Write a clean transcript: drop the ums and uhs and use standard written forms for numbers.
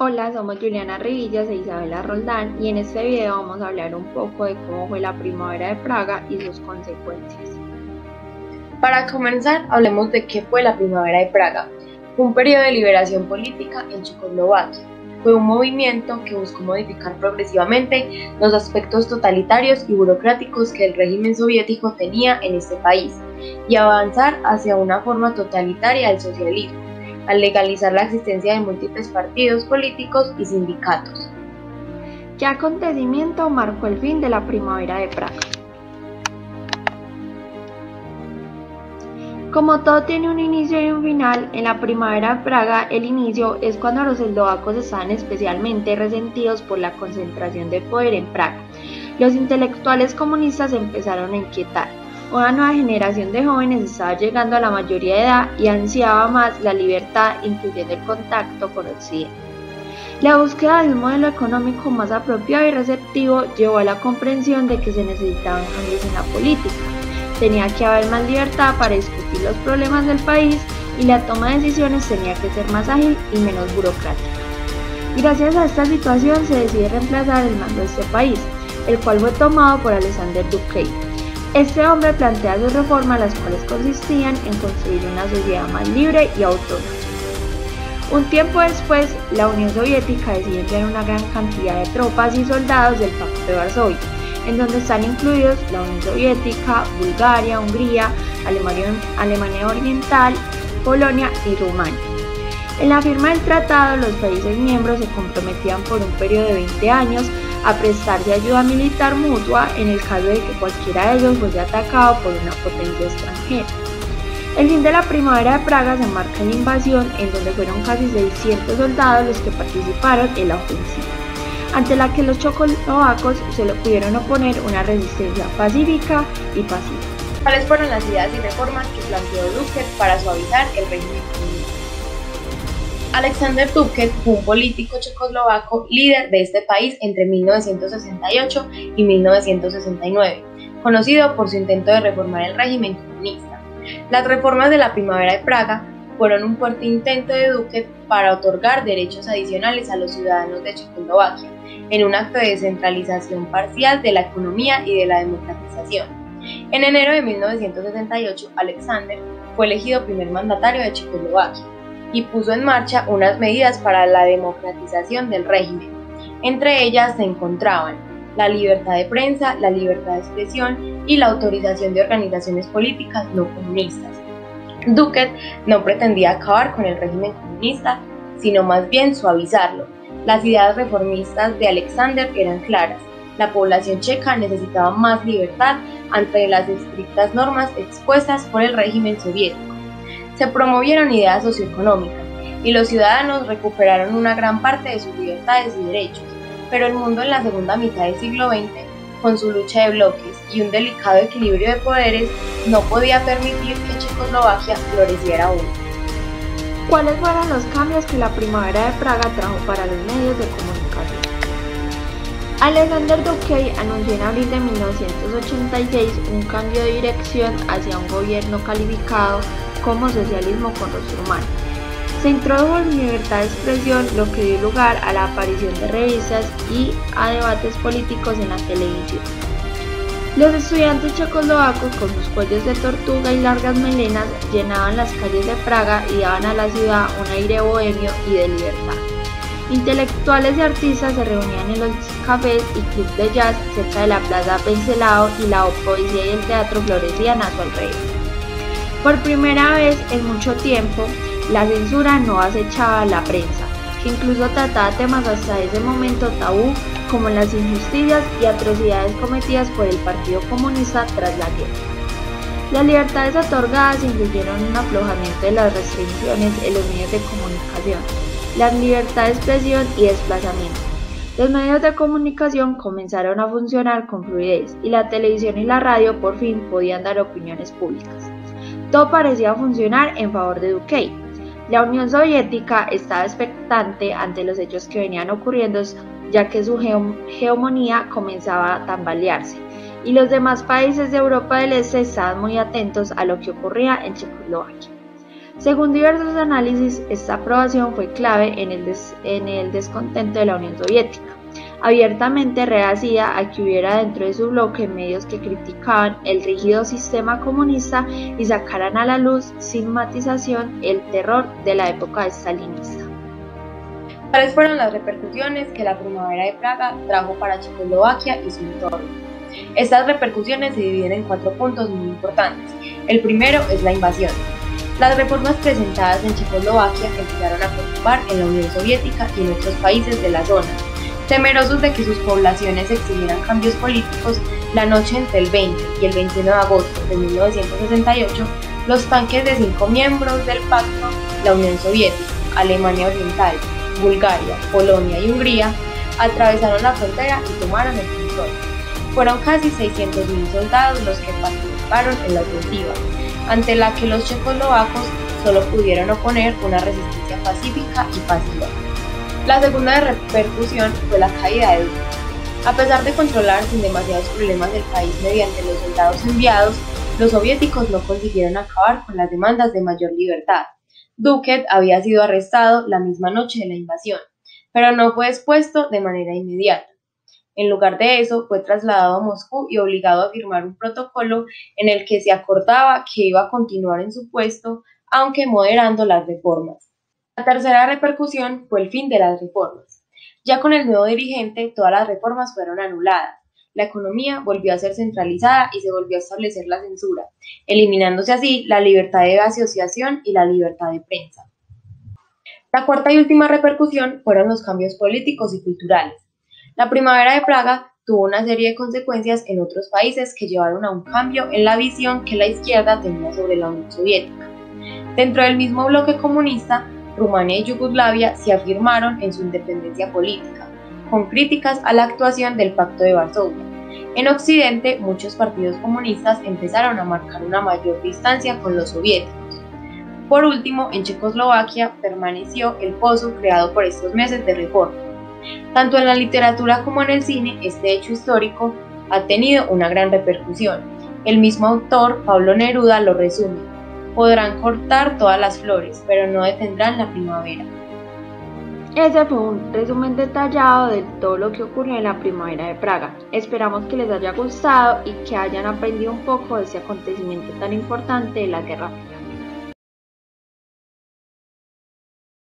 Hola, somos Juliana Rivillas e Isabela Roldán y en este video vamos a hablar un poco de cómo fue la primavera de Praga y sus consecuencias. Para comenzar, hablemos de qué fue la Primavera de Praga. Fue un periodo de liberación política en Checoslovaquia. Fue un movimiento que buscó modificar progresivamente los aspectos totalitarios y burocráticos que el régimen soviético tenía en este país y avanzar hacia una forma totalitaria del socialismo, al legalizar la existencia de múltiples partidos políticos y sindicatos. ¿Qué acontecimiento marcó el fin de la primavera de Praga? Como todo tiene un inicio y un final, en la primavera de Praga el inicio es cuando los eslovacos estaban especialmente resentidos por la concentración de poder en Praga. Los intelectuales comunistas empezaron a inquietar. Una nueva generación de jóvenes estaba llegando a la mayoría de edad y ansiaba más la libertad, incluyendo el contacto con Occidente. La búsqueda de un modelo económico más apropiado y receptivo llevó a la comprensión de que se necesitaban cambios en la política. Tenía que haber más libertad para discutir los problemas del país y la toma de decisiones tenía que ser más ágil y menos burocrática. Gracias a esta situación se decide reemplazar el mando de este país, el cual fue tomado por Alexander Dubček. Este hombre plantea sus reformas, las cuales consistían en construir una sociedad más libre y autónoma. Un tiempo después, la Unión Soviética decide enviar una gran cantidad de tropas y soldados del Pacto de Varsovia, en donde están incluidos la Unión Soviética, Bulgaria, Hungría, Alemania Oriental, Polonia y Rumania. En la firma del tratado, los países miembros se comprometían por un periodo de 20 años a prestarse ayuda militar mutua en el caso de que cualquiera de ellos fuese atacado por una potencia extranjera. El fin de la primavera de Praga se marca en la invasión, en donde fueron casi 600 soldados los que participaron en la ofensiva, ante la que los checoslovacos se le pudieron oponer una resistencia pacífica y pacífica. ¿Cuáles fueron las ideas y reformas que planteó Dubček para suavizar el régimen comunista? Alexander Dubček fue un político checoslovaco líder de este país entre 1968 y 1969, conocido por su intento de reformar el régimen comunista. Las reformas de la Primavera de Praga fueron un fuerte intento de Dubček para otorgar derechos adicionales a los ciudadanos de Checoslovaquia, en un acto de descentralización parcial de la economía y de la democratización. En enero de 1968, Alexander fue elegido primer mandatario de Checoslovaquia y puso en marcha unas medidas para la democratización del régimen. Entre ellas se encontraban la libertad de prensa, la libertad de expresión y la autorización de organizaciones políticas no comunistas. Dubček no pretendía acabar con el régimen comunista, sino más bien suavizarlo. Las ideas reformistas de Alexander eran claras. La población checa necesitaba más libertad ante las estrictas normas expuestas por el régimen soviético. Se promovieron ideas socioeconómicas y los ciudadanos recuperaron una gran parte de sus libertades y derechos, pero el mundo en la segunda mitad del siglo XX, con su lucha de bloques y un delicado equilibrio de poderes, no podía permitir que Checoslovaquia floreciera aún. ¿Cuáles fueron los cambios que la primavera de Praga trajo para los medios de comunicación? Alexander Dubček anunció en abril de 1986 un cambio de dirección hacia un gobierno calificado como socialismo con rostro humano. Se introdujo la libertad de expresión, lo que dio lugar a la aparición de revistas y a debates políticos en la televisión. Los estudiantes checoslovacos con sus cuellos de tortuga y largas melenas llenaban las calles de Praga y daban a la ciudad un aire bohemio y de libertad. Intelectuales y artistas se reunían en los cafés y clubes de jazz cerca de la plaza Venceslao y la poesía y el teatro florecían a su alrededor. Por primera vez en mucho tiempo, la censura no acechaba a la prensa, que incluso trataba temas hasta ese momento tabú, como las injusticias y atrocidades cometidas por el Partido Comunista tras la guerra. Las libertades otorgadas incluyeron un aflojamiento de las restricciones en los medios de comunicación, la libertad de expresión y desplazamiento. Los medios de comunicación comenzaron a funcionar con fluidez y la televisión y la radio por fin podían dar opiniones públicas. Todo parecía funcionar en favor de Dubček. La Unión Soviética estaba expectante ante los hechos que venían ocurriendo, ya que su hegemonía comenzaba a tambalearse, y los demás países de Europa del Este estaban muy atentos a lo que ocurría en Checoslovaquia. Según diversos análisis, esta aprobación fue clave en el descontento de la Unión Soviética, abiertamente reacia a que hubiera dentro de su bloque medios que criticaban el rígido sistema comunista y sacaran a la luz, sin matización, el terror de la época stalinista. ¿Cuáles fueron las repercusiones que la Primavera de Praga trajo para Checoslovaquia y su entorno? Estas repercusiones se dividen en 4 puntos muy importantes. El primero es la invasión. Las reformas presentadas en Checoslovaquia empezaron a preocupar en la Unión Soviética y en otros países de la zona. Temerosos de que sus poblaciones exigieran cambios políticos, la noche entre el 20 y el 21 de agosto de 1968, los tanques de 5 miembros del pacto, la Unión Soviética, Alemania Oriental, Bulgaria, Polonia y Hungría, atravesaron la frontera y tomaron el control. Fueron casi 600.000 soldados los que participaron en la ofensiva, ante la que los checoslovacos solo pudieron oponer una resistencia pacífica y pasiva. La segunda repercusión fue la caída de Duque. A pesar de controlar sin demasiados problemas el país mediante los soldados enviados, los soviéticos no consiguieron acabar con las demandas de mayor libertad. Duque había sido arrestado la misma noche de la invasión, pero no fue expuesto de manera inmediata. En lugar de eso, fue trasladado a Moscú y obligado a firmar un protocolo en el que se acordaba que iba a continuar en su puesto, aunque moderando las reformas. La tercera repercusión fue el fin de las reformas. Ya con el nuevo dirigente, todas las reformas fueron anuladas. La economía volvió a ser centralizada y se volvió a establecer la censura, eliminándose así la libertad de asociación y la libertad de prensa. La cuarta y última repercusión fueron los cambios políticos y culturales. La Primavera de Praga tuvo una serie de consecuencias en otros países que llevaron a un cambio en la visión que la izquierda tenía sobre la Unión Soviética. Dentro del mismo bloque comunista, Rumania y Yugoslavia se afirmaron en su independencia política, con críticas a la actuación del Pacto de Varsovia. En Occidente, muchos partidos comunistas empezaron a marcar una mayor distancia con los soviéticos. Por último, en Checoslovaquia permaneció el pozo creado por estos meses de reforma. Tanto en la literatura como en el cine, este hecho histórico ha tenido una gran repercusión. El mismo autor, Pablo Neruda, lo resume: podrán cortar todas las flores, pero no detendrán la primavera. Ese fue un resumen detallado de todo lo que ocurrió en la Primavera de Praga. Esperamos que les haya gustado y que hayan aprendido un poco de ese acontecimiento tan importante de la Guerra Fría.